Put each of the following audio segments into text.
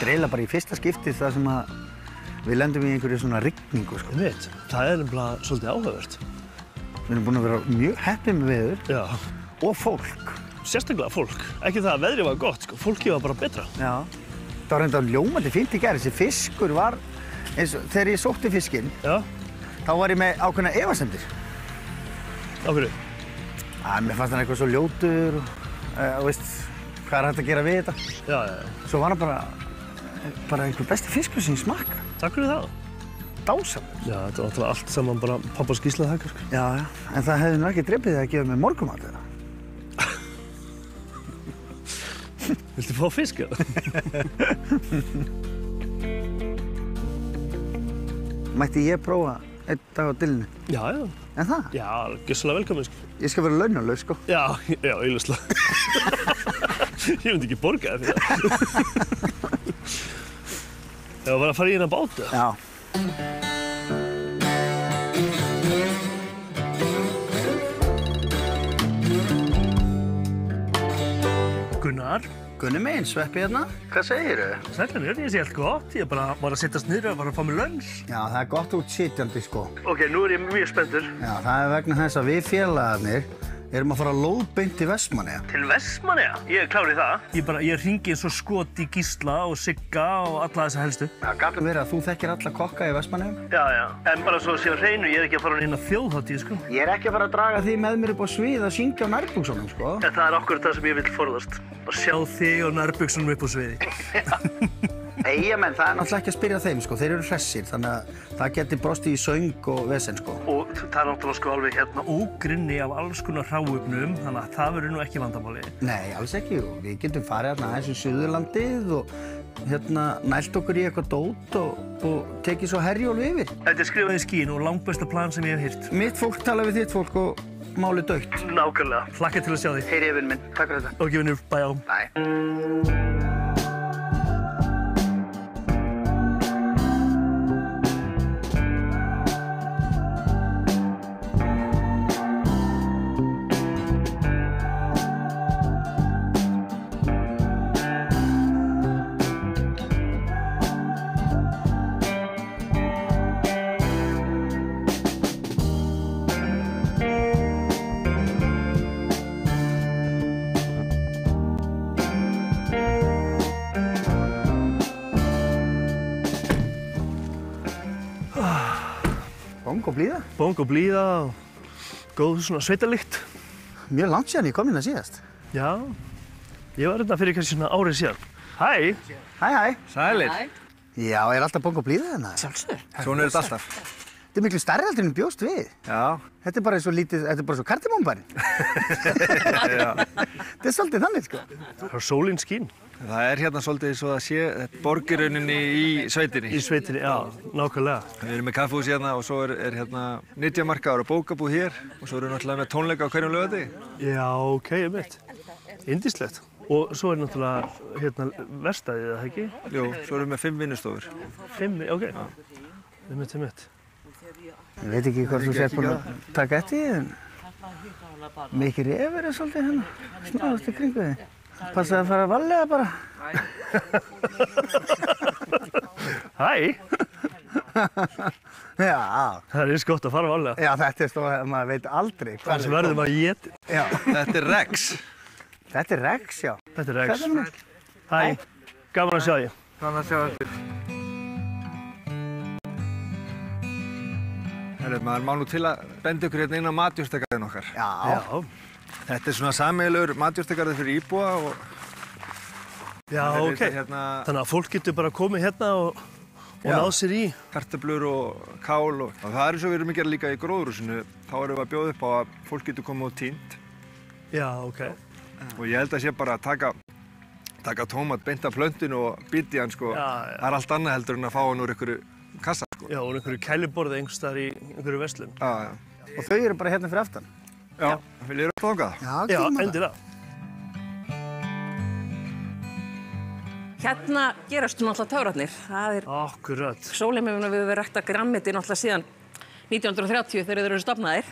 Þetta eiginlega bara í fyrsta skipti þar sem að við lendum í einhverju svona rigningu, sko. Ég veit, það nefnilega svolítið áhugavert. Við erum búin að vera mjög heppin með veður. Já. Og fólk. Sérstaklega fólk. Ekki það að veðrið var gott, sko. Fólkið var bara betra. Já. Það var reyndar ljómandi fínt í gær. Þessi fiskur var, eins og þegar ég sótti fiskinn, þá var ég með ákveðna efasemdir. Á hverju? Mér fannst hann eitthvað svo ljótur og veist, hvað er hægt að gera við þetta? Já, já. Svo var hann bara einhver besti fiskur sem ég smakka. Takk fyrir það. Dásamlegur. Já, þetta var náttúrulega allt saman bara pappas gíslaþakar, sko. Já, en það hefði nú ekki drepið þig að gefa mér morgunmat, eða? Viltu fá fisk, eða? Mætti ég prófa einn dag á dillinu? Já, já. En það? Já, gjörsamlega velkomin, sko. Ég skal vera launalaus, sko. Já, augljóslega. Ég myndi ekki borga þér fyrir það. Ég var bara að fara í hérna bátu. Já. Gunnar. Gunni minn, Sveppi hérna. Hvað segirðu? Sætlanir, ég sé allt gott. Ég bara var að sittast niður og var að fá mér lunch. Já, það er gott út sitjandi, sko. Ok, nú er ég mjög spenntur. Já, það er vegna þess að við félagarnir erum að fara lóðbeint til Vestmannaeyja. Til Vestmannaeyja? Ég er klár í það. Ég hringi eins og skot í Gísla og Sigga og alla þessa helstu. Það gat verið að þú þekkir alla kokka í Vestmannaeyjum. Já, já. En bara svo sé á hreinu, ég er ekki að fara inn á þjóðhátíð, sko. Ég er ekki að fara að draga því með mér upp á svið að syngja á nærbuxunum, sko. En það er akkurat það sem ég vil forðast. Að sjá þig og nærbuxunum upp á sviði. Eyjamenn, það er náttúrulega ekki að spyrja þeim, sko. Þeir eru hressir, þannig að það geti brostið í söng og vesen, sko. Og það er náttúrulega sko alveg hérna ógrynni af alls konar hráefnum, þannig að það verður nú ekki vandamáli. Nei, alls ekki. Við getum farið hérna aðeins í Suðurlandið og hérna nælt okkur í eitthvað dót og tekið svo Herjólf yfir. Þetta er skrifað í skín og langbesta plan sem ég hef heyrt. Mitt fólk tala við þitt fólk og málið dautt. Nákvæmlega. Hlakka til að sjá þig. Heyri, vinn minn. Takk fyrir þetta. Ok, vinnur. Bye á. Bye. Bong og blíða og góð svona sveitalykt. Mjög langt síðan ég kom inn að síðast. Já, ég var hérna fyrir kannski svona árið síðan. Hæ! Hæ. Sælir. Já, er alltaf bong og blíða hérna? Sjálfsögur. Svona er þetta alltaf. Þetta er miklu stærri heldur en bjóst við. Já. Þetta er bara eins og lítið, þetta er bara svo kardimónbærinn. Þetta er svolítið þannig, sko. Það er sólin skín. Það er hérna svolítið svo að sé borgirauninni í sveitinni. Í sveitinni, já, nákvæmlega. Við erum með kaffihús hérna og svo er hérna nytjamarkaður og bókabúð hér og svo erum við náttúrulega með tónleika á hverjum laugardegi. Já, ok, ég veit. Yndislegt. Og svo er náttúrulega hérna verkstæðið, eða ekki? Jú, svo erum við með 5 vinnustofur. 5, ok. Einmitt. Ég veit ekki hvort þú sér búin að taka eftir því, en mikið refur er svolítið hérna, snáðast í kringu þig. Passaði að fara varlega bara. Hæ! Já. Það er eins gott að fara varlega. Já, þetta er stóð að maður veit aldrei. Hvað sem verður maður étið. Já. Þetta er Rex. Þetta er Rex, já. Þetta er Rex. Hvað er Hæ, gaman að sjá þig. Gaman að sjá þig. Maður má nú til að benda ykkur hérna inn á matjurtagarðinn okkar. Já. Þetta er svona sameiginlegur matjurtagarður fyrir íbúa og... Já, ok. Þannig að fólk getur bara komið hérna og náð sér í. Kartöflur og kál og það er eins og við erum að gera líka í gróðurhúsinu. Þá erum við að bjóða upp á að fólk getur komið og tínt. Já, ok. Og ég held að sé bara að taka tómat, beint af plöntinu og bíti hann, sko. Já. Það er allt annað heldur en að fá hann úr einhverju kassa, sko. Já, úr einhverju kæliborði einhvers staðar í einhverju verslun. Já. Og þau eru bara hérna fyrir aftan. Já. Viljið þér þangað? Já, endilega. Hérna gerast náttúrulega töfrarnir. Það er... Akkurat. Sólheimurinn við rækta grammeti náttúrulega síðan 1930 þegar þeir eru stofnaðir.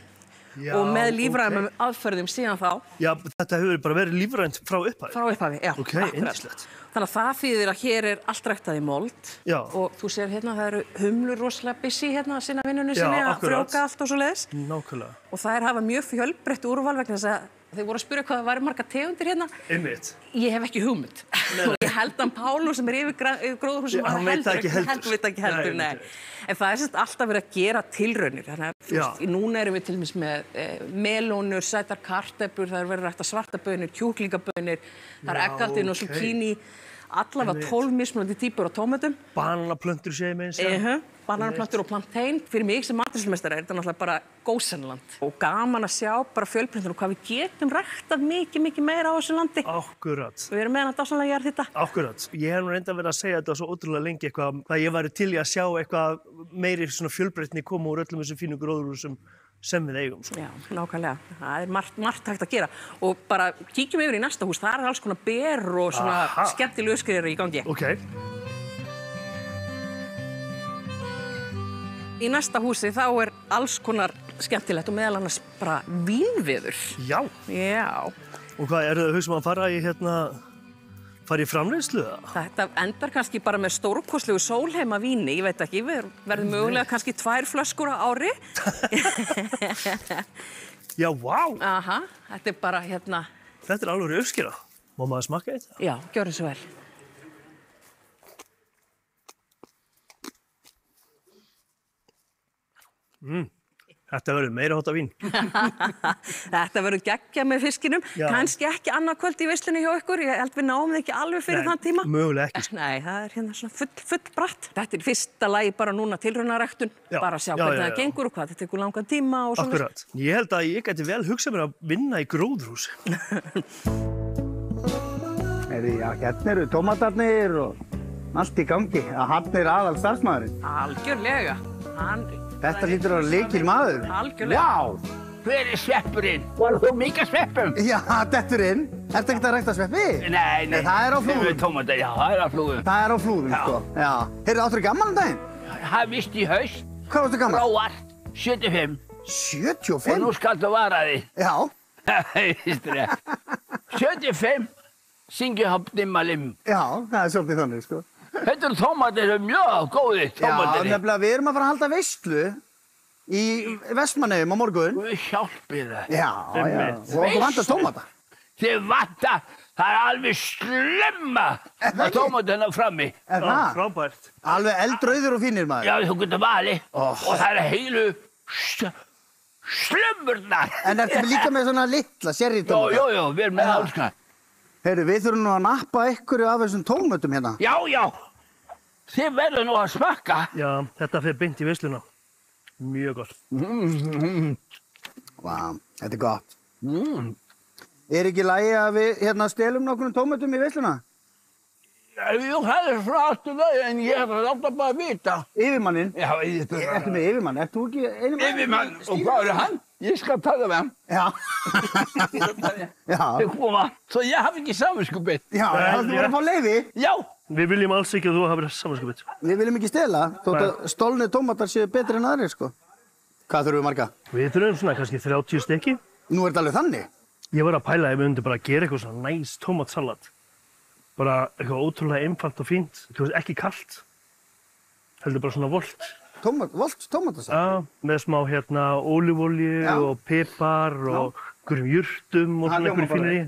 Já, og með lífrænum aðferðum síðan þá. Já, þetta hefur bara verið lífrænt frá upphafi. Frá upphafi, já. Ok, akkurat. yndislegt. Þannig að það þýðir að hér allt ræktað í mold og þú sér hérna, það eru humlur rosalega busy hérna að sinna vinnunni sinni að frjóka allt og svo leiðis. Nákvæmlega. Og þær hafa mjög fjölbreytt úrval vegna þess að þeir voru að spyrja hvað það væri margar tegundir hérna. Einmitt. Ég hef ekki hugmynd. Og ég held að Pálu sem yfir gróðurhúsum hann veit það ekki heldur. Hann veit ekki heldur, nei. En það er alltaf verið að gera tilraunir. Þannig að núna erum við til dæmis með melónur, sætar kartöflur, það er verið rækt svartabönir, kjúklingabönir, það er eggaldin og zucchini, allavega 12 mismunandi típur á tómatum. Bananaplöntur séu með eins. Bananaplöntur og plantein. Fyrir mig sem matreiðslumeistari er þetta náttúrulega bara gósenland. Og gaman að sjá bara fjölbreytnina og hvað við getum ræktað mikið meira á þessu landi. Akkurat. Við erum með hana dásamlega jarðhita. Akkurat. Ég hef nú reynda verið að segja þetta svo ótrúlega lengi eitthvað, að ég væri til í að sjá eitthvað meiri svona fjölbreytni koma úr öllum þessum fínu gróðurhúsum sem við eigum. Já, nákvæmlega. Það er margt hægt að gera. Og bara kíkjum yfir í næsta hús, það er alls konar ber og svona skemmtileg uppskriftir í gangi. Ok. Í næsta húsi þá er alls konar skemmtilegt og meðal annars bara vínviður. Já. Já. Og hvað, eru þau hugsa að fara í framleiðslu? Þetta endar kannski bara með stórkostlegu sólheima víni, ég veit ekki, við verðum mögulega kannski 2 flöskur á ári. Já, vá. Aha, þetta er bara hérna. Þetta er alveg uppskera. Má maður smakka þetta? Já, gjörðu svo vel. Þetta verður meira háttar vín. Þetta verður geggjað með fiskinum. Kannski ekki annað kvöld í veislunni hjá ykkur. Ég held við náum þið ekki alveg fyrir þann tíma. Mögulega ekki. Nei, það er hérna svona full bratt. Þetta er fyrsta lagi bara núna tilraunaræktun. Bara að sjá hvernig það gengur og hvað þetta tekur langan tíma og svona. Akkurat. Ég held að ég gæti vel hugsað mér að vinna í gróðurhúsi. Hérna eru tómatarnir og allt í gangi. Hann er aðal starfsmaðurinn. Algjörlega. Þetta hlýtur að vera lykilmaður. Algjörlega. Vá, hver er sveppurinn? Var þú mikið sveppum? Já, detturinn. Ertu ekkert að rækta sveppi? Nei. Það er á Flúðum. Tómatar, já, það er á Flúðum. Það er á Flúðum, sko. Já. Heyrðu, áttu gaman daginn? Það vist í haust. Hvað varstu gaman? Róar, 75. 75? Og nú skaltu vara því. Já. Veistu það? 75, syngju hopp dimmalim. Já, það er svolítið þannig, sko. Þetta eru tómatir sem mjög góði tómatir. Já, nefnilega, við erum að fara að halda veislu í Vestmannaeyjum á morgun. Guð hjálpi það. Já. Og okkur vantar tómata. Þið vantar, það er alveg slemma að tómatina frammi. Er það? Frábært. Alveg eldrauður og fínir, maður. Já, þú getur valið. Og það er heilu slömmurnar. En ertu líka með svona litla sherrytómata? Jó, við erum með alls konar. Heyrðu, við þurfum nú að nappa ykkur af þessum tómatum hérna. Já. Þið verður nú að smakka. Já, þetta fer beint í veisluna. Mjög gott. Vá, þetta er gott. Er ekki í lagi að við stelum nokkrum tómatum í veisluna? Jú, það er frá aftur það, en ég hef að láta bara vita. Yfirmanninn? Já, ég... Ertu með yfirmann? Ert þú ekki einu mann? Yfirmann, og hvað er hann? Ég skal tala við hann. Já. Þau koma, svo ég hafi ekki samvinskupið. Já, þú voru að fá leyfi? Já. Við viljum alls ekki að þú hafir samvinskupið. Við viljum ekki stela, þótt að stolni tómatar séu betri en aðrir, sko. Hvað þurfum við marga? Við þurfum svona kannski 30 stykki. Nú er þetta alveg þannig? Ég var að pæla ef við myndum bara að gera eitthvað svona næs tómatsalat. Bara eitthvað ótrúlega einfalt og fínt. Þú veist, ekki kalt. Heldur bara svona volt. Volt tómatasalt? Já, með smá ólífólju og pipar og einhverjum jurtum og svona einhverju fínir í.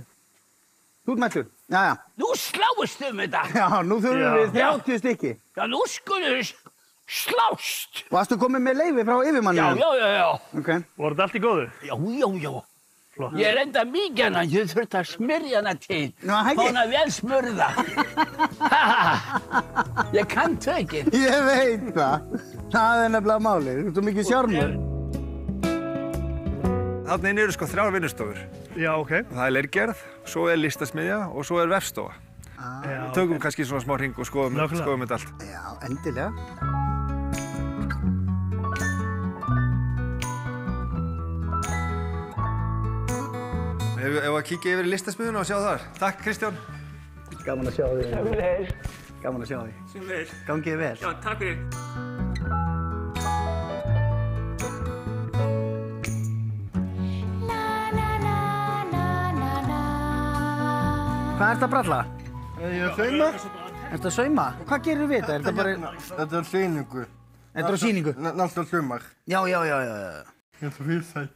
Þú ert mættur? Jæja. Nú sláist um þetta. Já, nú þurfum við 30 stykki. Já, nú skulum við slást. Varstu komið með leyfi frá yfirmanninu? Já. Ok. Var þetta allt í góðu? Já. Flott. Ég reynda mikið hana, ég þurfti að smyrja hana til. Nú, ekki? Hana vel smurða. Ég kann tökinn. Ég veit það. Það er nefnilega málið. Þú ert mikið sjármur. Þarna inni eru sko 3 vinnustofur. Já, ok. Það er leirgerð, svo er listasmiðja og svo er vefstofa. Við tökum kannski svona smá hring og skoðum þetta allt. Já, endilega. Ef að kíkja yfir í listasmiðjuna og sjá þar. Takk, Kristján. Gaman að sjá þig. Gaman að sjá þig. Sem vel. Gangið vel. Já, takk fyrir. ertu að bralla? Ég er sauma. Ertu að sauma? Hvað gerir við þetta? Er þetta bara... Þetta er sýningu. Þetta er á sýningu? Náttúrulega sumar. Já. Ég er svo vinsæll.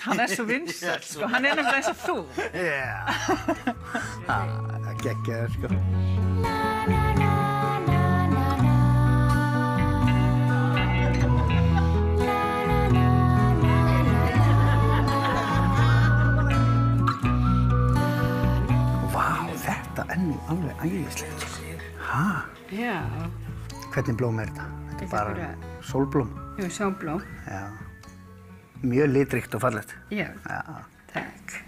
Hann er svo vinsæll, sko. Hann er nefnilega eins og þú. Já. Það geggjaður, sko. Vá, þetta er nú alveg æðislegt. Hæ? Já, Hvernig blóm er þetta? Þetta er bara sólblóm. jú, sjónblóm. Já. Mjög litríkt og fallegt. Já, Já. takk.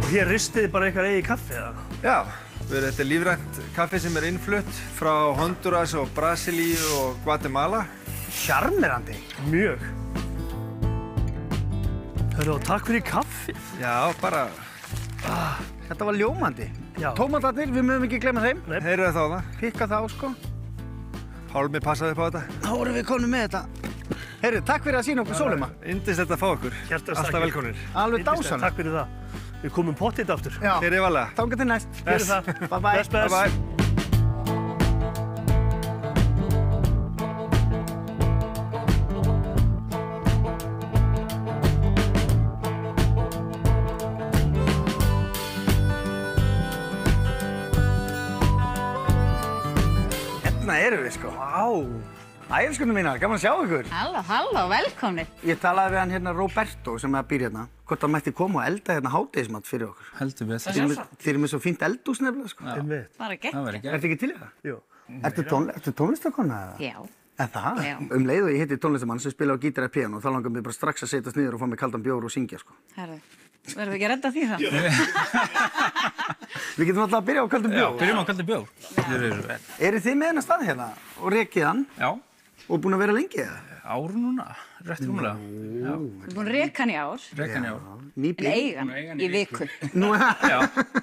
Og hér ristiði bara eitthvað eigið kaffi, eða? Já, þetta er lífrænt kaffi sem er innflutt frá Honduras og Brasilíu og Guatemala. Sjarmerandi. Mjög. Hörru, og takk fyrir kaffið. Já, bara Þetta var ljómandi. Já. Tómatarnir, við mögum ekki glemma þeim. heyrðu þá það. Pikka þá, sko. Pálmi passaði upp á þetta. Þá erum við komin með þetta. Heyrðu, takk fyrir að sýna okkur sólema. Yndist þetta að fá okkur. Hjartans Alltaf þakkir. velkomnir. Alveg Yndislegt, dásanlegt. Takk fyrir það. Við komum pottið aftur. Já. Hér er valega. Þangað til næst. Fyrir það. Bye bye. Bless, bless. Bye bye. Hérna erum við, sko. Vá. Ægiskunum mínar, gaman að sjá ykkur. Halló, velkomnir. Ég talaði við hann hérna Roberto sem er að býr hérna. Hvort hann mætti koma og elda hérna hádegismat fyrir okkur. Heldur við það. Þeir eru með svo fínt eldhús nefnilega, sko. Einmitt. Bara Það gegn. verður ekki. Ertu ekki til í það? Jú. Ertu tónlistakonna eða? Já. En það? Já. Leið og ég hitti tónlistamann sem spila á gítar eða píanó, þá langar mér bara strax að setjast niður og fá mig kaldan bjór og syngja, sko. Herðu, verðum við ekki að redda því það? Við getum alltaf að byrja á kaldum Já, bjór. byrjum á kaldi bjór. Þeir eru vel. Eru þið með hennar stað hérna og rekið hann Já, og búin að vera lengi eða? ár núna, rétt rúmlega. Já, Við erum búin að reka hann í ár, rekkan í ár. en Nýbyrð? eigan í viku. Nú, Já,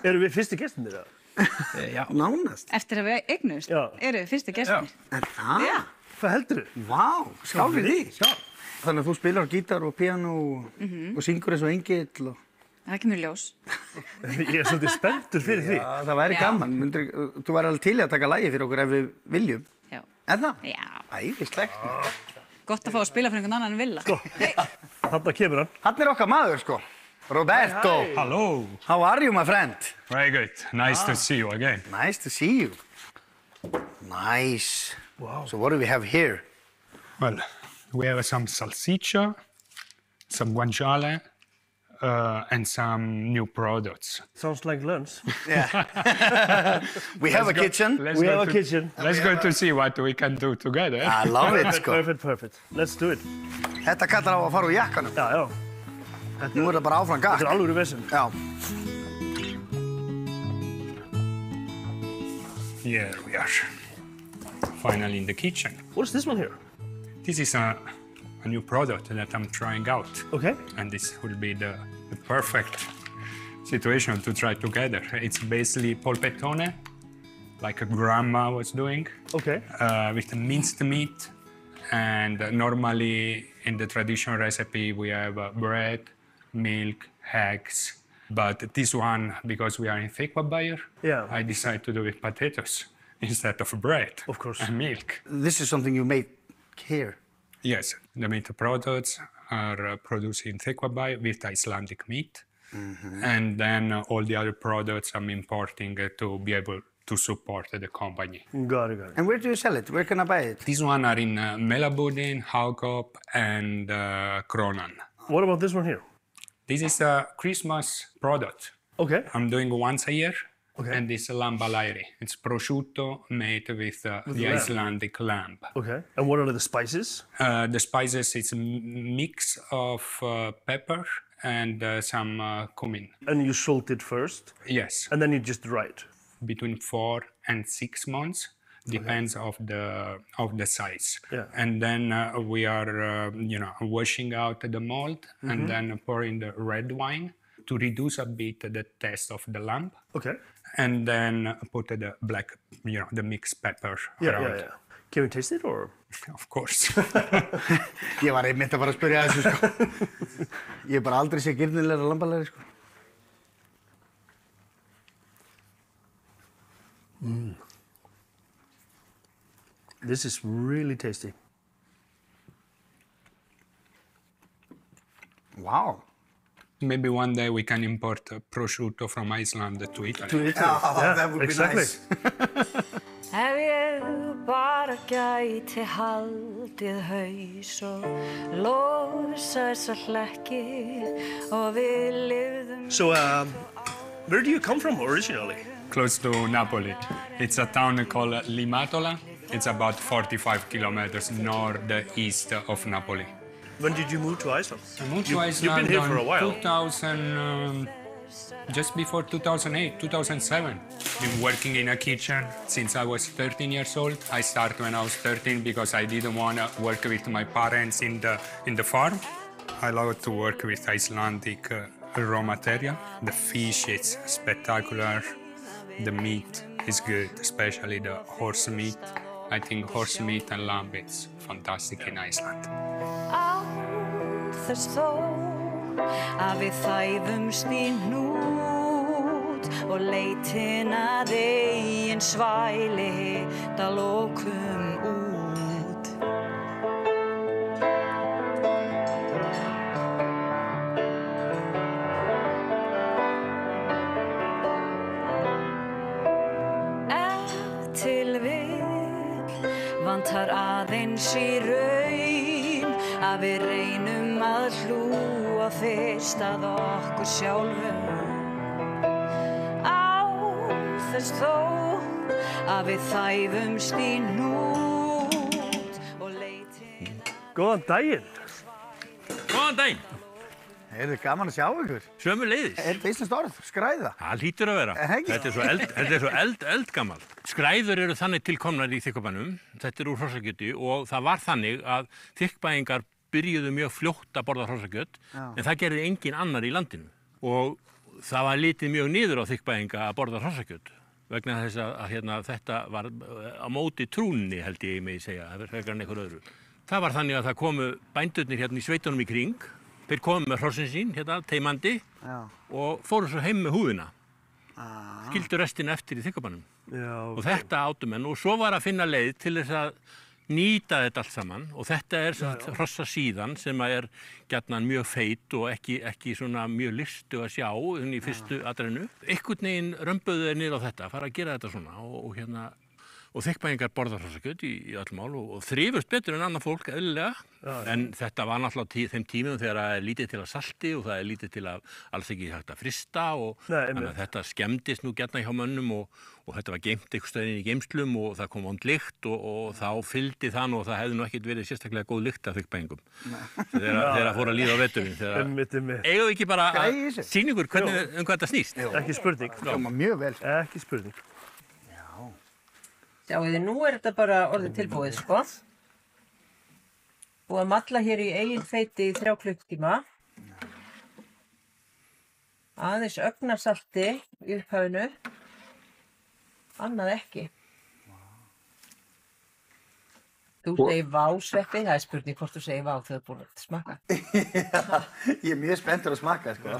Erum við fyrstu gestinir, eða? já. nánast. Eftir að við eignumst, Já. eru við fyrstu gestir. Er það? Já. Hvað heldur þú? Vá, skál fyrir því. Sjálf. Þannig að þú spilar á gítar og píanó og syngur eins og engill og... Það kemur ljós. Ég er svolítið spenntur fyrir því. Já, það væri gaman. Þú væri alveg til í að taka lagi fyrir okkur ef við viljum. Já. Er það? Já. Æðislegt. Gott að fá að spila fyrir einhvern annan en Villa. Þarna kemur hann. Hann er okkar maður, sko. Roberto. Hello. How are you, my friend? Very good. Nice to see you again. Nice to see you. Nice. Wow. So what do we have here? Well, we have some salsiccia, some guanciale, and some new products. Sounds like lunch. We have a kitchen. Let's We go have a to- kitchen. Let's go to see what we can do together. I love it, sko. Perfect. Let's do it. Þetta kallar á að fara úr jakkanum. Já. Nú er það bara áfram gakk. Þetta er alvöru vesen. Já. Here we are. Finally in the kitchen. What's this one here? This is a new product that I'm trying out. Okay. And this will be the perfect situation to try together. It's basically polpettone, like grandma was doing. Okay. With minced meat, and normally in the traditional recipe we have bread, milk, eggs. But this one, because we are in Thekvabayer, Yeah. I decided to do with potatoes instead of bread. Of course. And milk. This is something you made here. Yes, the meat products are produced in Thekvabayer with Icelandic meat. And then all the other products I'm importing to be able to support the company. Got it. And where do you sell it? Where can I buy it? These one are in Melabudin, Haukop, and Kronan. What about this one here? This is a Christmas product. Okay. I'm doing once a year. Okay. And this is lambalairi. It's prosciutto made with the lamb. Icelandic lamb. Okay. And what are the spices? The spices, it's a mix of pepper and some cumin. And you salt it first, Yes, and then you just dry it. between 4 and 6 months, depends of the size. Yeah. And then we are, washing out the mold and then pouring the red wine to reduce a bit the taste of the lamb. Okay. And then put the black, the mixed pepper around. Yeah. Can we taste it or? of course. Ég var einmitt að fara að spyrja þessu, sko. Ég hef bara aldrei séð girnilegra lambalæri, sko. This is really tasty. Wow. Maybe one day we can import prosciutto from Iceland to Italy. To Italy. Yeah, that would be exactly. nice. Ef ég bara gæti haldið haus og losa þessa hlekki og við lifðum. So, where do you come from originally? Close to Napoli. It's a town called Limatola. It's about 45 kilometers northeast of Napoli. When did you move to Iceland? I moved to You've Iceland been here for a while. 2000, just before 2008, 2007. Been working in a kitchen since I was 13 years old. I started when I was 13 because I didn't want to work with my parents in the farm. I love to work with Icelandic raw material. The fish is spectacular. The meat is good, especially the horse meat. I think horse meat and lamb is fantastic in Iceland. Án þess þó að við þæfumst í hnút og leitin að eigin svæli hitta lokum út. Ef til vill vantar aðeins í raun að við reynum að hlúa fyrst að okkur sjálfum. Án þess þó að við þæfumst í hnút og leitin. Góðan daginn. Góðan daginn. Er þið gaman að sjá ykkur? Sömuleiðis. Er þetta íslenskt orð? Skræða? Það hlýtur að vera. Þetta er svo eldgamalt. Skræður eru þannig tilkomnar í Þykkvabænum. Þetta er úr hrossakjöti og það var þannig að Þykkbæingar byrjuðu mjög fljótt að borða hrossakjöt, en það gerði engin annar í landinu. Og það var litið mjög niður á Þykkbæinga að borða hrossakjöt vegna þess að þetta var á móti trúnni, held ég megi segja, frekar en einhver öðru. Það var þannig að það komu bændurnir hérna í sveitunum í kring. Þeir komu með hrossin sín, hérna, teimandi, og fóru svo heim með húðina. Skildu restina eftir í Þykkvabænum. Og þetta átu menn, og svo var að finna leið til þess að nýta þetta allt saman. Og þetta er hrossasíðan sem er gjarnan mjög feit og ekki svona mjög lystu að sjá í fyrstu atrennu. Einhvern veginn römbuðu þeir niður á þetta, fara að gera þetta svona og Þykkbæingar borða hrossakjöt í öll mál og þrifust betur en annað fólk eðlilega. En þetta var náttúrulega þeim tímum þegar það er lítið til að salti og það er lítið til að alls ekki hægt að frysta og þannig að þetta skemmdist nú gjarnan hjá mönnum og þetta var geymt einhvers staðar í geymslum og það kom vond lykt og þá fylgdi það nú og það hefði nú ekkert verið sérstaklega góð lykt af Þykkbæingum. Þegar það fór að líða á veturinn. Eigum við ekki bara að sýna ykkur hvernig hvað þetta snýst? Ekki spurning. Mjög vel. Ekki spurning. Sjáuði, nú er þetta bara orðið tilbúið, sko. Búið að malla hér í eigin feiti í 3 klukktíma. Aðeins ögnarsalti í upphafinu. Annað ekki. Þú segir vá, Sveppi. Það er spurning hvort þú segir vá þegar þú er búin að smakka. Ég er mjög spenntur að smakka, sko.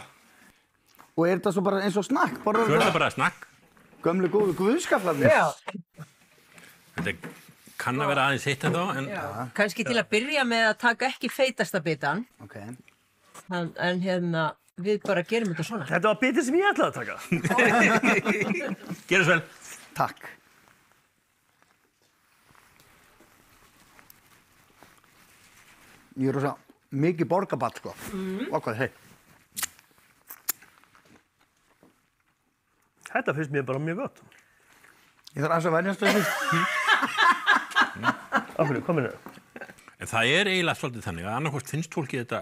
Og er þetta svo bara eins og snakk? Svo er þetta bara snakk. Gömlu góðu guðskaflarnir. Já. Þetta kann að vera aðeins heitt en þá, en... Kannski til að byrja með að taka ekki feitasta bitan. En hérna, við bara gerum þetta svona. Þetta var bitið sem ég ætlaði að taka. Gerðu svo vel. Takk. Ég er rosa mikið borgarball, sko. Og hvað, hei. Þetta finnst mér bara mjög gott. Ég þarf aðeins að venjast þessu. Af hverju, hvað meinarðu? En það er eiginlega svolítið þannig að annarkvort finnst fólki þetta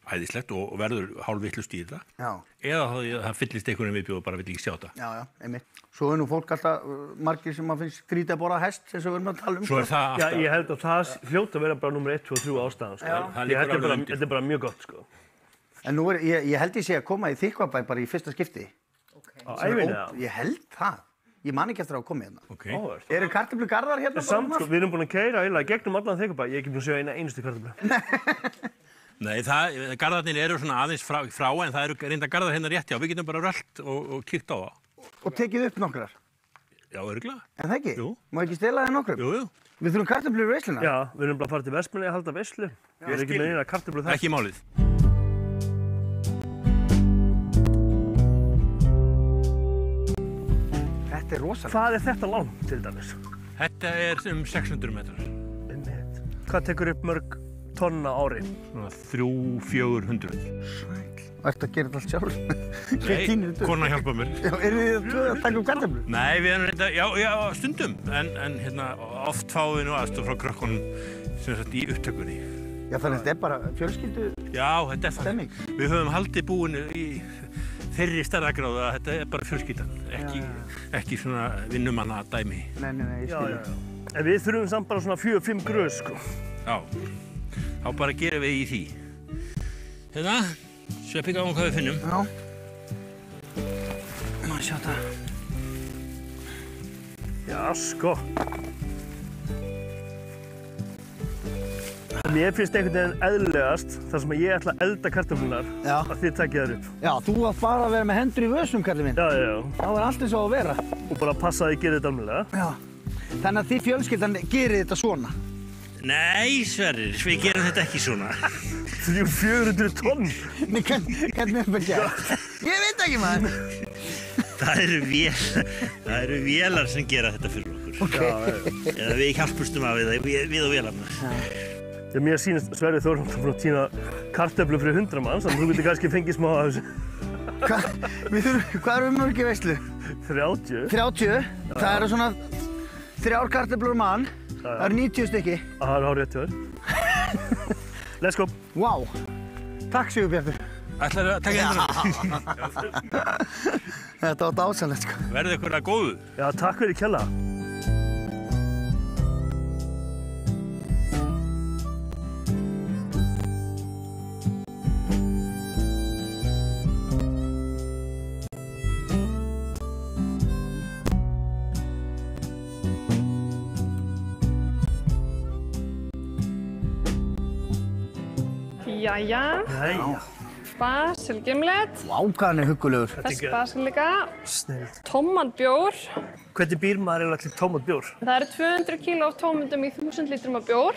æðislegt og verður hálfvitlaust í þetta. Já. Eða það fyllist einhvern viðbjóð og bara vill ekki sjá þetta. Já, einmitt. Svo er nú fólk alltaf margir sem að finnst skrítið að borða hest, eins og við erum að tala um. Svo er það alltaf... Já, ég held að það hljóta að vera bara nummer 1, 2 og 3 ástæðan, sko. Þetta er bara mjög gott, sko. En nú ég held ég sé að koma í Þykkvabæ bara í fyrsta skipti. Á ævinni, já. Ég held það. Ég man ekki eftir að hafa komið hérna. Ok. Eru kartöflugarðar hérna? Samt, sko, við erum búin að keyra eiginlega gegnum allan Þykkvabæ. Ég er ekki búin að sjá eina einustu kartöflu. Nei, garðarnir eru svona aðeins frá en það eru reynda garðar hérna rétt hjá. Við getum bara rölt og kíkt á það. Og tekið upp nokkrar? Já, örugglega. En það ekki? Jú. Má ekki stela þeim nokkrum? Jú. Við þurfum kartöflur í veisluna? Já, við erum bara að fara til Vestmannaeyja að halda veislu. Ég er ekki með eina kartöflu þar. Ekki málið. Þetta er rosalega. Hvað er þetta langt til dæmis? Þetta er 600 metrar. Hvað tekur upp mörg tonn á ári? Svona 300-400. Og ertu að gera þetta allt sjálf? Nei, konan hjálpa mér. Já, eru þið að taka upp kartöflur? Nei, við erum reynda, já, stundum. En hérna, oft fáum við nú aðstoð frá krökkunum sem sagt í upptökunni. Já, þannig að þetta er bara fjölskyldu? Já, þetta er það. Við höfum haldið búinu í þeirri stærðagráðu að þetta er bara fjölskyldan. Ekki svona vinnumanna dæmi. Nei, ég skil það. En við þurfum samt bara svona 4-5 gröð, sko. Já, þá bara gerum við í því. Hérna. Sveppi gáðum hvað við finnum. Já. Má sjá þetta. Já, sko. Mér finnst einhvern veginn eðlilegast þar sem ég ætla að elda kartöflunar að þið takið þær upp. Já, þú átt bara að vera með hendur í vössum, kallið minn. Já. Það var allt eins og að vera. Og bara passa að þið gerir þetta almennilega. Já. Þannig að þið fjölskyldan gerir þetta svona. Nei, Sverrir, við gerum þetta ekki svona. 400 tonn? Nei, hvernig er þetta gert? Ég veit ekki, maður. Það eru vélar sem gera þetta fyrir okkur. Okay. Eða við hjálpustum af við og vélarnar. Já, mér sýnist Sverrir Þórðarson frá að tína kartöflu fyrir 100 manns, þannig að þú getur kannski fengið smá af þessu. Hvað eru mörg í veislu? 30. 30? Það eru svona 3 kartöflur mann. Það eru 90 stykki. Það er hárið rétt hjá þér. Let's go. Vá. Takk, Sigurbjartur. Ætlarðu að taka hérna? Þetta var dásamlegt, sko. Verði ykkur að góðu. Já, takk fyrir kella. Jæja. Basilgimlet. Vá, hvað hann er huggulegur. Þess basilika. Snill. Tómatbjór. Hvernig býr maður eiginlega til tómatbjór? Það eru 200 kíló af tómatum í 1000 lítrum af bjór.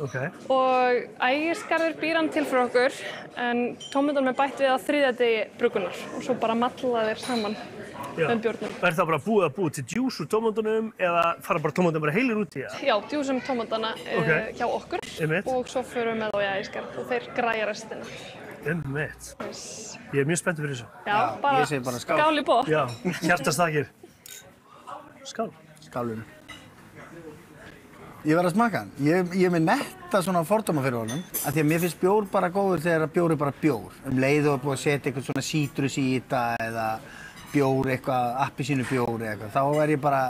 Ok. Og Ægisgarður býr hann til fyrir okkur, en tómatunum er bætt við á 3. degi bruggunar og svo bara matla þeir saman með bjórnum. Er það bara búið að búið til djús úr tómatunum eða fara bara tómatunum bara heilir út í það? Já, djúsum tómatana hjá okkur og svo förum við með þá í Ægisgarð og þeir græja restina. Einmitt. Ég er mjög spenntur fyrir þessu. Já, bara skál í botn. Já, hjartastakir. Skál. Skálun. Ég verð að smaka hann. Ég er með netta svona fordóma fyrir honum. Af því að mér finnst bjór bara góður þegar bjór er bara bjór. Leið og búið að setja eitthvað svona sítrus í þetta eða bjór eitthvað, appelsínubjór eða eitthvað. Þá er ég bara,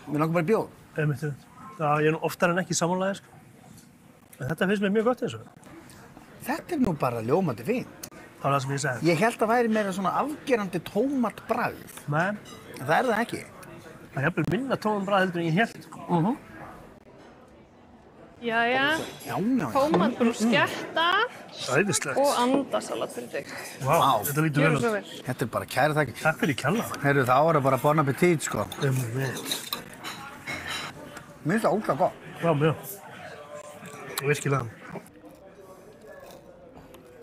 mér langar bara bjór. Einmitt. Já, ég er nú oftar en ekki sammálaðir, sko. En þetta finnst mér mjög gott eins og. Þetta er nú bara ljómandi fínt. Það var það sem ég sagði. Ég held að væri meira svona afgerandi tómatbragð. Nei. Það er það ekki. Það er jafnvel minna tómatbragð heldur en ég hélt. Jæja. Tómatbrú sketta. Æðislegt. Og andasalat fyrir þig. Vá, þetta lítur vel út. Þetta er bara kæra þakki. Takk fyrir kjalla. Heyrðu, þá er það bara bon appétit, sko. Einmitt. Mér finnst það ógeðslega gott. Já, mjög. Virkilega.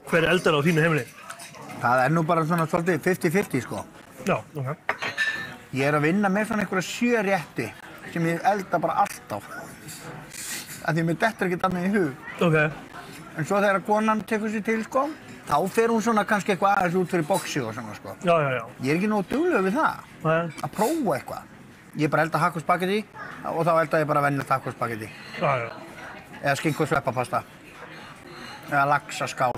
Hver er eldar á þínu heimili? Það er nú bara svona svolítið 50-50, sko. Já, ok. Ég er að vinna með svona einhverja 7 rétti sem ég elda bara alltaf. Af því mér dettur ekkert annað í hug. Ok. En svo þegar konan tekur sér til, sko, þá fer hún svona kannski eitthvað aðeins út fyrir boxi og svona, sko. Já. Ég er ekki nógu duglegur við það. Nei. Að prófa eitthvað. Ég bara elda hakk og spagetti og þá elda ég bara venjulegt hakk og spagetti. Já. Eða skinku og sveppapasta. Eða laxaskál.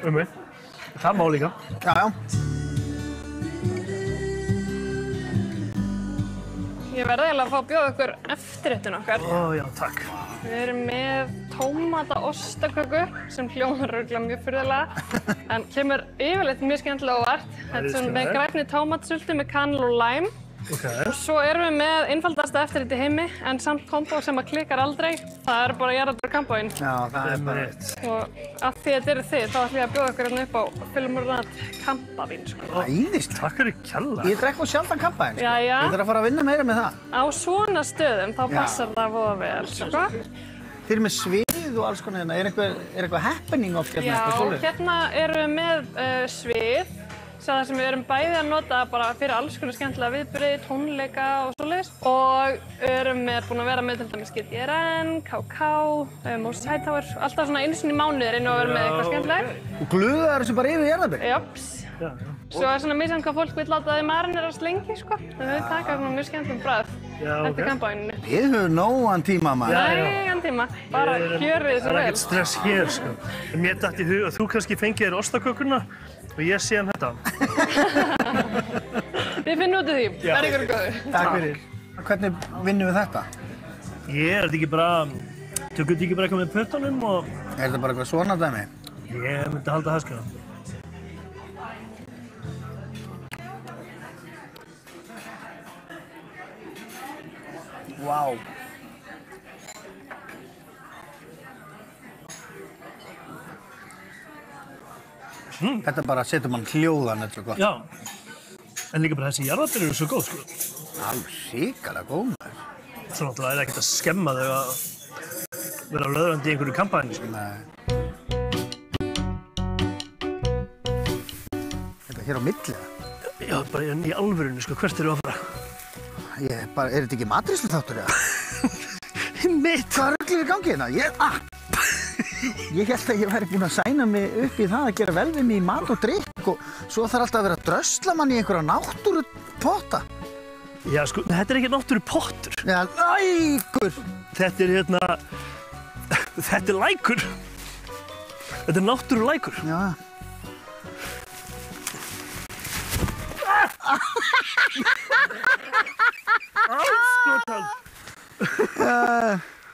Það má líka. Já. Ég verði eiginlega að fá að bjóða ykkur eftirréttin okkar. Já, takk. Við erum með tómata-ostaköku sem hljómar örugglega mjög furðulega en kemur yfirleitt mjög skemmtilega á óvart. Þetta er með grænni tómatsultu með kanil og læm Og svo erum við með einfaldasta eftirrétt í heimi, en samt kombo sem að klikkar aldrei. Það er bara jarðarber kambóin. Já, það er bara Og af því að þetta eru þið, þá ætlum ég að bjóða ykkur hérna upp á Filmurrat kampavín, sko. Æðislegt. Takk fyrir kjalla. Ég drekk sjaldan kampavín, sko. Jæja. Ég þarf að fara að vinna meira með það. Á svona stöðum, þá passar það voða vel, sko. Þið eru með svið og alls konar hérna. Er eitthvað happening oft hérna? Já, hérna erum við með svið. Það sem við erum bæði að nota bara fyrir alls konar skemmtilega viðburði, tónleika og svoleiðis. Og erum búin að vera með til dæmis GTRN, KK, Moses Hightower, alltaf svona einu sinni í mánuði reynum að vera með eitthvað skemmtilegt. Og gluðar þessu bara yfir jarðarber? Japs. Svo er svona misjafnt hvað fólk vil láta þeim marinerast lengi, sko. Þannig að við taka svona mjög skemmtilegt bragð eftir kampáninu. Við höfum nógan tíma, maður. Nægan tíma, bara gjörið þessu vel. Það er ekkert stress hér, sko. Mér datt í hug að þú kannski fengið þér ostakökuna og ég sé þetta. Við finnum út af því. Verð ykkur góður. Takk fyrir. Hvernig vinnum við þetta? Er þetta ekki bara... Tökum þetta ekki bara eitthvað með puttunum og... Er þetta bara eitthvað svona dæmi? Ég myndi halda það, sko. Vá. Þetta bara setur mann hljóðan, þetta er svo gott. Já. En líka bara þessi jarðarber eru svo góð, sko. Alveg hrikalega góð, maður. Svo náttúrulega er ekkert að skemma þau að vera löðrandi í einhverju kampæni, sko. Nei. Þetta hér á milli, það? Já, bara í alvörunni, sko. Hvert eru að fara? Er þetta ekki matreiðsluþáttur, eða? Mitt! Hvað rugl er í gangi hérna? Ég held að ég væri búinn að sæna mig upp í það að gera vel við mig í mat og drykk og svo þarf alltaf að vera að drösla mann í einhverja náttúrupotta. Já, sko, þetta er ekki náttúrupottur. Já, lækur! Þetta er hérna... Þetta er lækur. Þetta er náttúrulækur. Já. Skotan.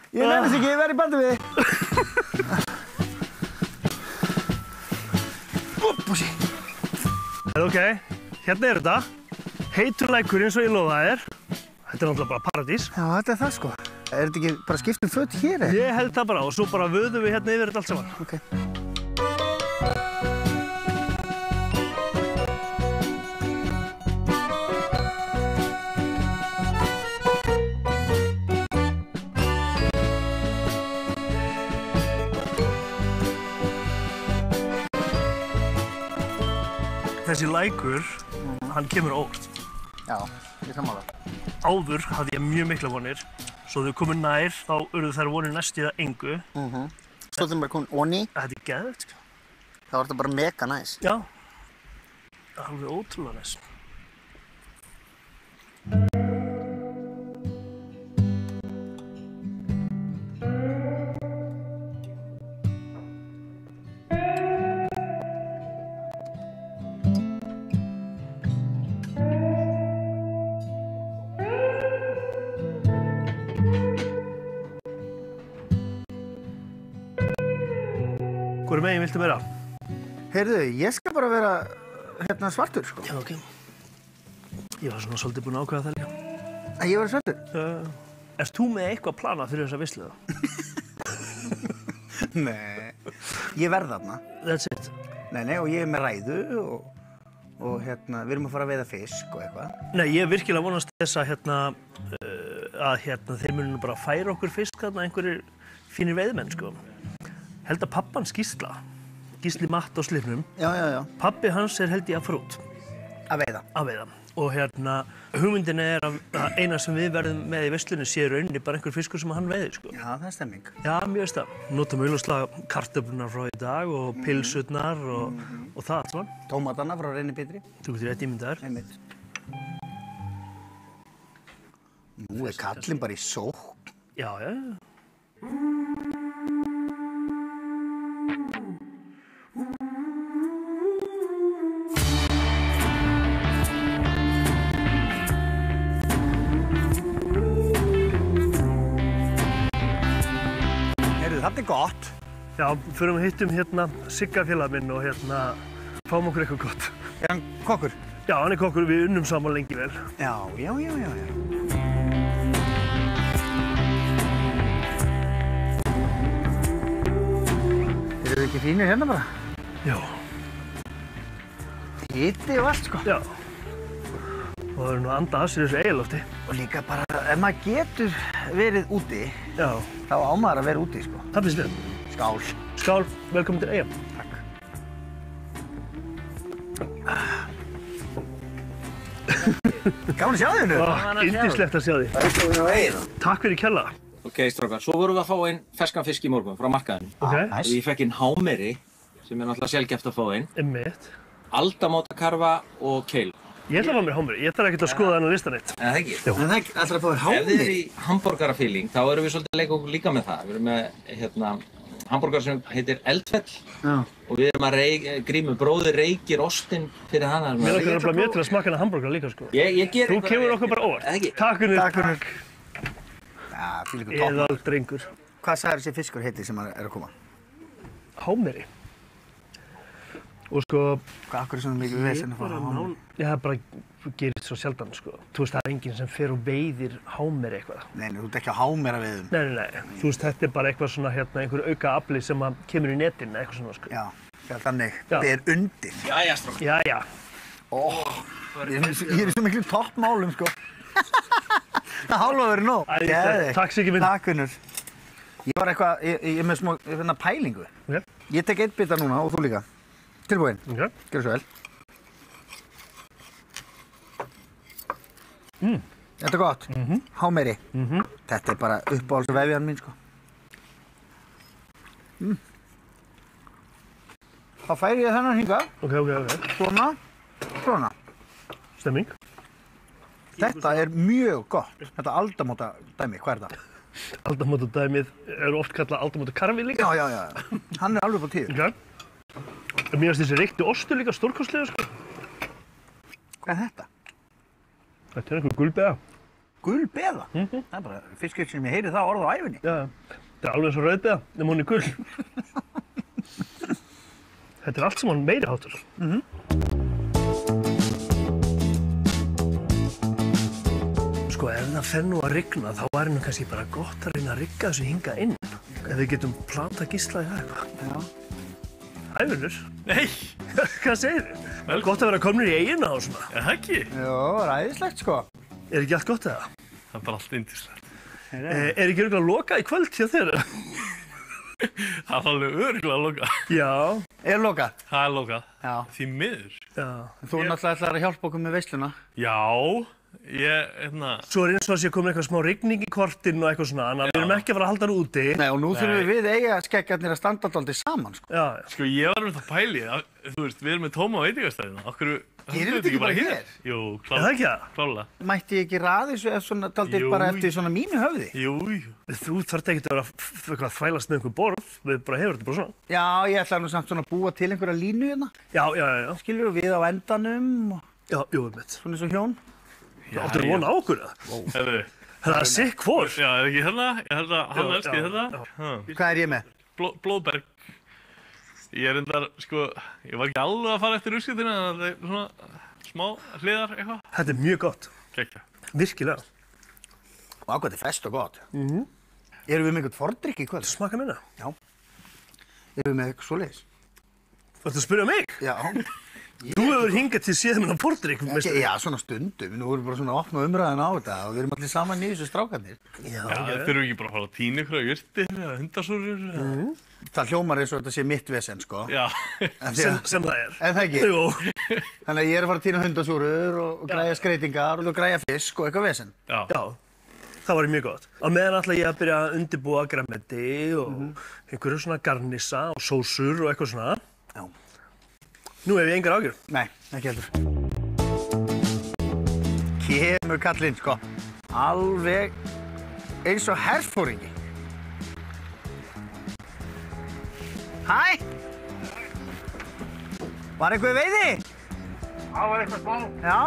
Ég nefnist ekki, ég verð í bandi við þig. Búsi. Ok, hérna er þetta. Heitur lækur eins og ég lofaði þér. Þetta er náttúrulega bara paradís. Já, þetta er það sko. Er þetta ekki bara skipt um föt hér eða? Ég held það bara og svo bara vöðum við hérna yfir þetta allt saman. Ok. Þessi lækur, hann kemur óvart. Já, ég sammála. Áður hafði ég mjög mikla vonir. Svo þau komu nær, þá urðu þær vonir næstum því að engu. Svo þeim bara komin onni. Þetta er geðveikt, sko. Það var þetta bara mega næs. Já. Alveg ótrúlega næs. Hvoru megin viltu vera? Heyrðu, ég skal bara vera hérna svartur, sko. Já, ok. Ég var svona svolítið búinn að ákveða það líka. Að ég var svartur? Ert þú með eitthvað planað fyrir þessa veislu þá? Nei, ég verð þarna. That's it. Nei, og ég er með ræðu og hérna, við erum að fara að veiða fisk og eitthvað. Nei, ég virkilega vonast þess að þeir munu bara færa okkur fisk þarna einhverjir fínir veiðmenn, sko. Held að pappans Gísli Matt á Slipnum. Já. Pappi hans er held ég að fara út. Að veiða. Að veiða. Og hugmyndin er að eina sem við verðum með í veislunni sé í rauninni bara einhver fiskur sem hann veiðir, sko. Já, það er stemming. Já, mjög veist það. Notum auðvitað kartöflunar frá í dag og pilsurnar og það allt saman. Tómatana frá Reynipétri. Þú getur rétt ímyndaður. Einmitt. Nú er kallinn bara í sókn. Já. Þetta er gott. Já, förum að hittum hérna Sigga félag minn og fáum okkur eitthvað gott. Er hann kokkur? Já, hann er kokkur, við unnum saman lengi vel. Já. Eru þið ekki fínir hérna bara? Já. Hiti og allt, sko. Já. Og það er nú að anda að sér þessu eiginlofti. Og líka bara, ef maður getur verið úti, Já. Þá á maður að vera úti, sko. Það finnst þér. Skál. Skál, velkomin til Eyja. Takk. Gaman að sjá þig, nú. Yndislegt að sjá þig. Velkomin á Eyjuna. Takk fyrir kjalla. Ok, strákar, svo vorum við að fá inn ferskan fisk í morgun frá markaðinu. Ok. Og ég fekk inn hámeri, sem er náttúrulega sjaldgæft að fá inn. Einmitt. Aldamótakarfa og keil. Ég ætla að fá mér hámeri, ég þarf ekkert að skoða þennan listan eitt. En það ekki? Jú. En það ætlar að fá þér Ef hámeri? þið er í hambúrgarafíling, þá erum við svolítið að leika okkur líka með það. Við erum með, hambúrgar sem heitir Eldfell. Já. Og við erum að Grímur bróðir reykir ostinn fyrir hana. Mér langar nefnilega mjög til að smakka hana hambúrgar líka, sko. Ég ger Þú kemur okkur bara óvart. Takk fyrir. Takk. Já, fylgur topp. Eðal drengur. Hvað sagður þessi fiskur heiti sem er að koma? Hámeri. Og sko... Hvað, akkur er svona mikið vesen að fara á hámeri? Já, það bara gerist svo sjaldan, sko. Þú veist, það er enginn sem fer og veiðir hámeri eitthvað. Nei, þú ert ekki á hámera veiðum. Nei. Þú veist, þetta er bara eitthvað svona, einhver auka afli sem kemur í netin, eitthvað svona, sko. Já, þannig. Það er undir. Jæja, strákar. Jæja. Ég er í svo miklu toppmálum, sko. Það hálfa verið nóg. Takk Siggi minn. Takk, vinnur. Ég var eitthvað, ég er með smá pælingu. Okay. Ég tek einn bita núna og þú líka. Tilbúinn. Okay. Gjörðu svo vel. Þetta er gott. Hámeri. Þetta er bara uppáhaldsvefjan mín, sko. Þá færi ég þennan hingað. Ok. Svona. Stemming. Þetta er mjög gott. Þetta aldamóta dæmi, hvað er það? Aldamóta dæmið er oft kallað aldamóta karfi líka. Já. Hann er alveg på tíu. Okay. Mér finnst þessi reykti ostur líka stórkostlega, sko. Hvað er þetta? Þetta er einhver gulbeða. Gulbeða? Það er bara fiskur sem ég heyri það orð á ævinni. Já, þetta er alveg eins og rauðbeða, nema hún er gul. Þetta er allt saman meiriháttur. Sko, ef það fer nú að rigna, þá væri nú kannski bara gott að reyna að rigga þessu hingað inn. Ef við getum plata Gísla í það eitthvað. Já. Ævinnur? Nei! Hvað segir þið? Vel gott að vera komnir í Eyjuna og svona. Er það ekki? Jó, ræðislegt, sko. Er ekki allt gott eða? Það er bara allt yndislegt. Er ekki örugglega lokað í kvöld hjá þér? Það er alveg örugglega lokað. Já. Er lokað? Það er lokað. Já. Því miður. Já. Þú náttúrulega ætlar að hjálpa okkur með veisluna. Já. Svo er eins og að sé komin eitthvað smá rigning í kortinn og eitthvað svona, þannig að við erum ekki að fara að halda hann úti. Nei, og nú þurfum við Eyjaskeggjarnir að standa dálítið saman, sko. Já. Sko, ég var að pæli, þú veist, við erum með tóma veitingastæðina. Okkur, gerir þetta ekki bara hér? Jú, Er það ekki það? klálega. Mætti ég ekki raða þessu svona dálítið bara eftir svona mínu höfði? Jú. Þú þarft ekkert að vera að þvælast með einhver borð, við bara hefur þetta bara svona. Já, ég ætla nú samt svona að búa til einhverja línu hérna. Já. Skilur við á endanum og... Já, mitt. Svona eins og hjón. Þú áttur að vona á okkur, eða? Það er sikk hvor. Já, er ekki hérna? Ég held að hann elski þetta. Hvað er ég með? Blóðberg. Ég er reyndar, sko, ég var ekki alveg að fara eftir uppskriftina, en það er svona smá hliðar eitthvað. Þetta er mjög gott. Kekja. Virkilega. Og ákvæmt er fest og gott. Erum við með einhvern fordrykk í kvöld? Smaka minna. Já. Erum við með eitthvað svoleiðis? Þú ert að spyrja mig? Já. Þú hefur hingað til síðan minna fordrykk, meistari. Já, svona stundum. Nú erum við bara svona að opna umræðan á þetta og við erum allir saman í þessu strákarnir. Já, þurfum við ekki bara að fara að tína ykkur á jurtir eða hundasúrur? Það hljómar eins og þetta sé mitt vesen, sko. Já. Sem það er. En það ekki? Jú. Þannig að ég er að fara að tína hundasúrur og græja skreytingar og græja fisk og eitthvað vesen. Já. Það var mjög gott. Á meðan ætla ég að byrja að undirbúa grænmeti og einhverju svona garnissa og sósur og eitthvað svona. Já. Nú hef ég engar ágjur. Nei, ekki heldur. Kemur kallinn, sko. Alveg eins og herfóringi. Hæ? Var eitthvað veiði? Það var eitthvað smá. Já?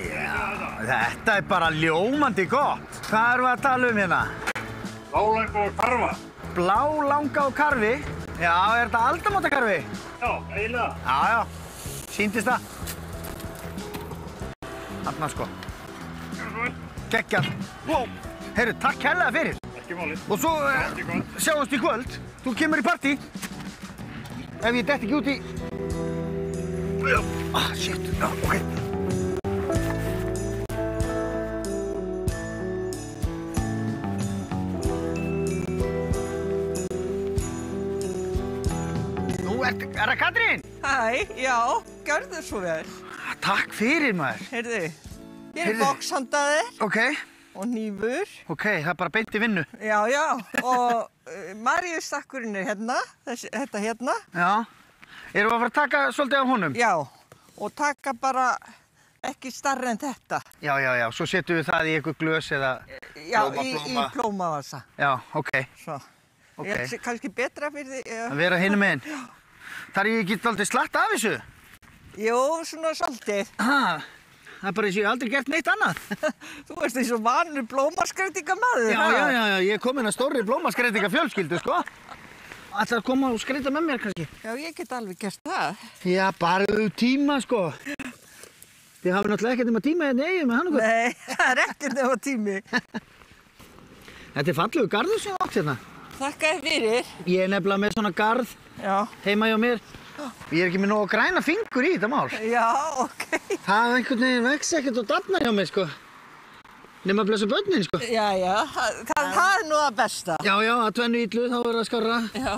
Já, þetta er bara ljómandi gott. Hvað erum við að tala um hérna? Blálanga og karfa. Blálanga og karfi? Já, er þetta aldamótakarfi? Já, eiginlega. Já. Sýndist það? Þarna sko. Geggjað. Wow. Heyrðu, takk kærlega fyrir. Ekki málið. Og svo sjáumst í kvöld. Þú kemur í partí. Ef ég detti ekki út í... Shit. Ok. Er það Katrín? Hæ, já, gjörðu svo vel. Takk fyrir maður. Heyrðu, hér er boxhandaðir. Ok. Og hnífur. Ok, það er bara beint í vinnu. Já, og Maríustakkurinn er hérna, þetta hérna. Já. Erum við að fara að taka svolítið af honum? Já, og taka bara ekki starra en þetta. Já, svo setjum við það í einhver glös eða í plómavasa. Já, ok. Svo. Ok. Er kannski betra fyrir því. Að vera hinum meginn. Þar ég ekki dálítið slatt af þessu? Jú, svona svolítið. Það er bara eins og ég hef aldrei gert neitt annað. Þú veist eins og vanur blómaskreitingamaður. Já, ég er komin að stórri blómaskreitingafjölskyldu, sko. Ætlar að koma og skreita með mér, kannski? Já, ég get alveg gert það. Já, bara tíma, sko. Þið hafið náttúrulega ekkert nema tíma hérna eigið með hann, okkur. Nei, það er ekkert nema tími. Þetta er fallegu garður sem átt hérna. Þakka þér fyrir. Ég er nefnilega með svona garð heima hjá mér. Ég er ekki með nógu græna fingur í þetta mál. Já, ok. Það einhvern veginn vex ekkert og dafnar hjá mér, sko. Nema að blessa börnin, sko. Já, það er nú það besta. Já, að tvennu illu, þá er það skárra. Já.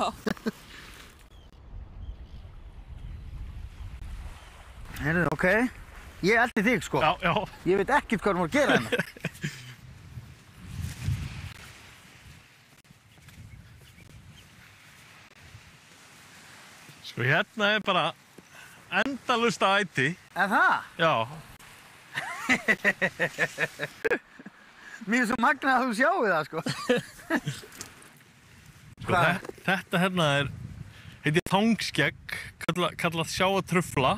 Heyrðu, ok. Ég eldi þig, sko. Já. Ég veit ekkert hvað þú voru að gera hérna. Sko hérna er bara endalaust að æti. Er það? Já. Mér er svo magnað að þú sjáu það, sko. Sko þetta hérna heitir þangskegg, kallað sjáatrufla.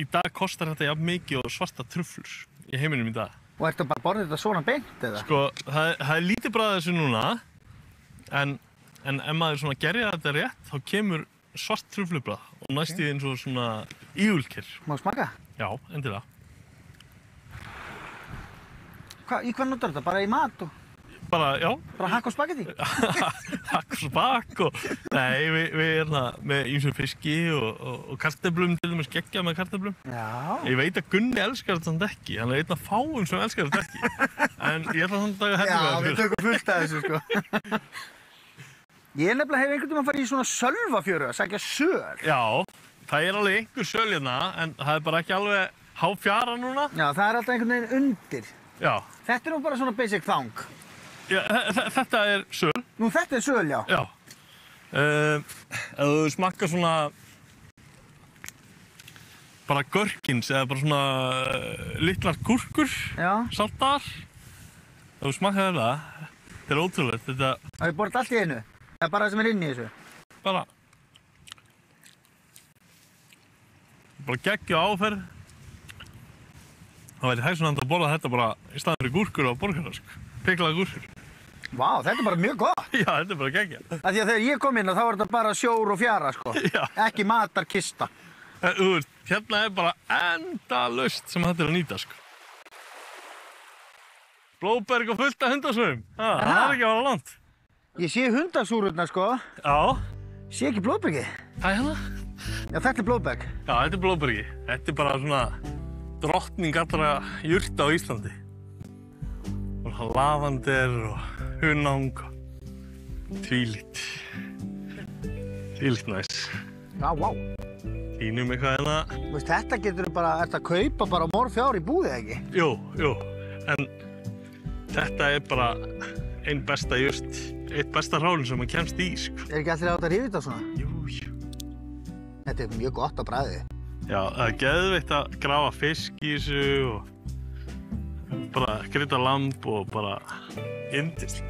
Í dag kostar þetta jafn mikið og svarta trufflur í heiminum í dag. Og ertu bara að borða þetta svona beint, eða? Sko, það er lítið bragð af þessu núna, en ef maður svona gerja þetta rétt, þá kemur svart trufflubragð og næst í eins og svona ígulker. Má smaka? Já, endilega. Í hvað notar þetta? Bara í mat og... Bara, já. Bara hakk og spagetti? Hakk og spak og... Nei, við erum með ýmsum fiski og kartöflum, til dæmis geggja með kartöflum. Já. Ég veit að Gunni elskar þetta samt ekki, hann er einn af fáum sem elskar þetta ekki. En ég ætla samt að henni með Já, við tökum fullt af þessu, sko. Ég nefnilega hef einhvern veginn að fara í svona sölvafjöru að sækja söl. Já, það er alveg einhver söl hérna, en það er bara ekki alveg háfjara núna. Já, það er alltaf einhvern veginn undir. Já. Þetta er nú bara svona basic þang. Já, þetta er söl. Nú, þetta er söl, já. Já. Ef þú smakkar svona bara görkins eða bara svona litlar gúrkur, saltar. Ef þú smakkar þetta er ótrúlegt. Það er borðið allt í einu? Það er bara það sem er inn í þessu? Bara geggja áferð. Það væri hægsunandi að borða þetta bara í staðinn fyrir gúrkur og borgarrask. Piklaða gúrkur. Vá, þetta er bara mjög gott. Já, þetta er bara geggja. Af því að þegar ég kom inn þá var þetta bara sjór og fjara, sko. Já. Ekki matarkista. Þú veist, hérna er bara endalaust sem þetta er að nýta, sko. Blóðberg og fullt af hundasvöðum. Það er ekki að vara langt. Ég sé hundasúrurnar, sko. Já. Sé ekki blóðbergi. Það er hérna? Já, þetta er blóðberg. Já, þetta er blóðbergi. Þetta er bara svona drottning allra jurta á Íslandi. Og lavander og hunang og tvílít. Tvílít næs. Já, vá. Tínum eitthvað hérna. Þú veist, þetta getur bara, ertu að kaupa bara morfjár í búði, ekki? Jú. En þetta er bara einn besta jurt, eitt besta rálinn sem maður kemst í, sko. Er ekki allir átt að rífa þetta svona? Jú. Þetta er mjög gott á bragði. Já, það er geðveikt að grafa fisk í þessu og bara krydda lamb og bara yndist.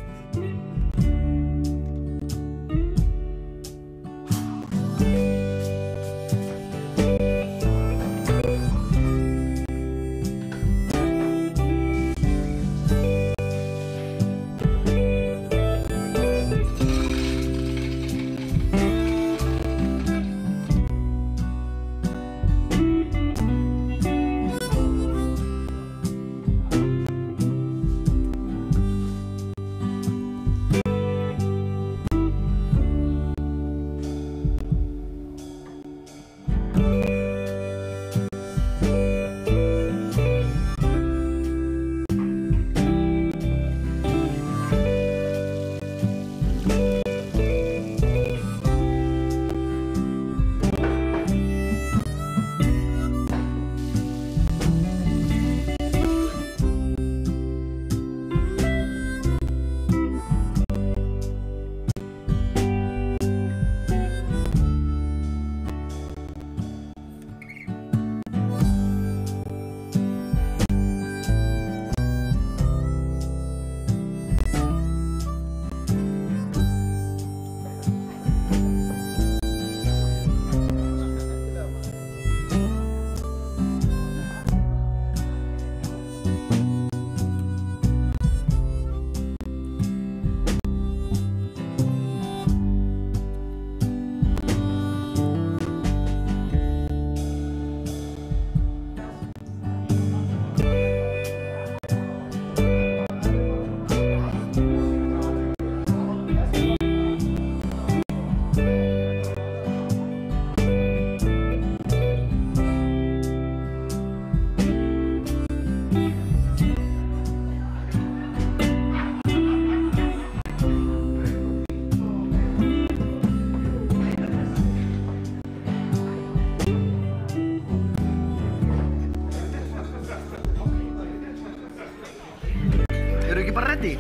bara ready?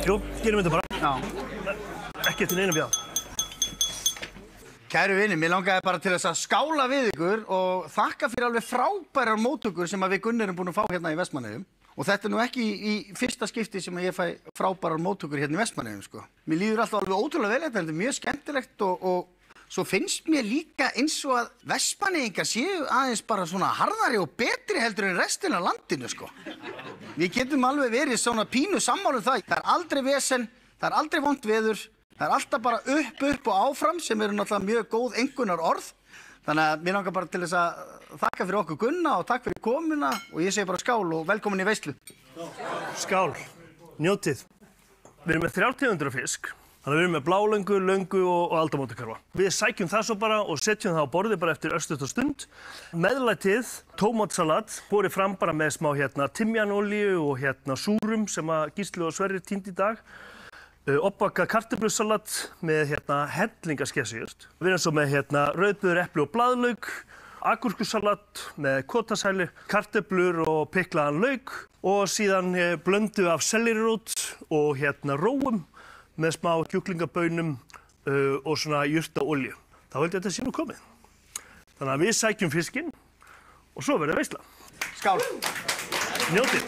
Jú, gerum þetta bara. Já. Ekki eftir neina bjáð. Kæru vinir, mér langaði bara til þess að skála við ykkur og þakka fyrir alveg frábærar móttökur sem við Gunnar erum búin að fá hérna í Vestmannaeyjum. Og þetta er nú ekki í fyrsta skipti sem ég fæ frábærar móttökur hérna í Vestmannaeyjum, sko. Mér líður alltaf alveg ótrúlega vel, þetta er mjög skemmtilegt og svo finnst mér líka eins og að Vestmannaeyingar séu aðeins bara svona harðari og betri heldur en restin af landinu, sko. Við getum alveg verið svona pínu sammála um það. Það er aldrei vesen, það er aldrei vont veður, það er alltaf bara upp og áfram sem eru náttúrulega mjög góð einkunnar orð. Þannig að mér langar bara til þess að þakka fyrir okkur Gunna og takk fyrir komuna og ég segi bara skál og velkomin í veislu. Skál, njótið. Við erum með 3 tegundir af fisk. Þannig að við erum með blálöngu, löngu og aldamótakarfa. Við sækjum það svo bara og setjum það á borðið bara eftir örstutt og stund. Meðlætið, tómatsalat, borið fram bara með smá timjanolíu og súrum sem að Gísli og Sverrir tínd í dag. Oppbakað kartöflusalat með hellingaskesujurt. Við erum svo með rauðbuður, epli og blaðlauk, agúrkusalat með kotasæli, kartöflur og piklaðan lauk og síðan blöndu af sellerirót og róum með smá kjúklingabaunum og svona jurtaolíu. Þá held ég að þetta sé nú komið. Þannig að við sækjum fiskinn og svo verður veisla. Skál! Njótið!